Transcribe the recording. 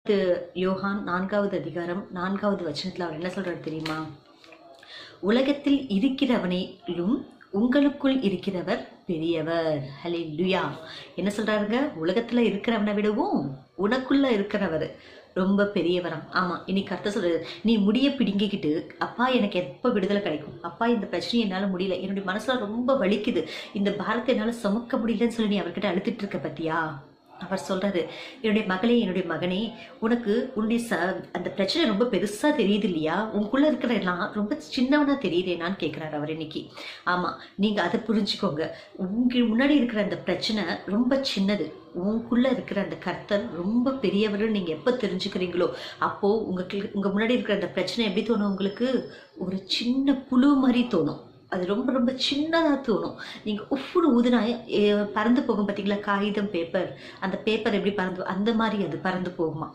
இது யோகான் 4வது அதிகாரம் 4வது வசனத்துல அவர் என்ன சொல்றாரு தெரியுமா? உலகத்தில் இருக்கிறவனிலும் உங்களுக்குள் இருக்கிறவர் பெரியவர். ஹல்லேலூயா. என்ன சொல்றாருங்க? உலகத்துல இருக்கிறவனை விடவும் உனக்குள்ள இருக்கிறவர் ரொம்ப பெரியவராம். ஆமா, இன்னைக்கு கர்த்தர் சொல்றாரு, நீ முடிய பிடுங்கிக்கிட்டு, அப்பா எனக்கு எப்ப விடுதலை கிடைக்கும், அப்பா இந்த பிரச்சனை என்னால முடியல, என்னுடைய மனசுல ரொம்ப வலிக்குது, இந்த பாரத்தை என்னால சுமக்க முடியலன்னு சொல்லி நீ அவர்கிட்ட அழுத்திட்டு இருக்க பத்தியா? அவர் சொல்றாரு, என்னுடைய மகளே, என்னுடைய மகனே, உனக்கு உன்னுடைய அந்த பிரச்சனை ரொம்ப பெருசா தெரியுது இல்லையா? உனக்குள்ள இருக்கிற எல்லாம் ரொம்ப சின்னவனா தெரியுதேனான்னு கேட்கிறாரு அவர் இன்னைக்கு. ஆமா, நீங்க அதை புரிஞ்சுக்கோங்க. முன்னாடி இருக்கிற அந்த பிரச்சனை ரொம்ப சின்னது, உங்களுக்குள்ள இருக்கிற அந்த கர்த்தர் ரொம்ப பெரியவர்னு நீங்க எப்ப தெரிஞ்சுக்கிறீங்களோ அப்போ உங்க முன்னாடி இருக்கிற அந்த பிரச்சனை எப்படி தோணும்? உங்களுக்கு ஒரு சின்ன புழு மாதிரி தோணும். அது ரொம்ப ரொம்ப சின்னதாக தோணும். நீங்கள் உப்புன்னு ஊதுனா பறந்து போகும் பார்த்தீங்களா? காகிதம் பேப்பர், அந்த பேப்பர் எப்படி பறந்து அந்த மாதிரி அது பறந்து போகுமா?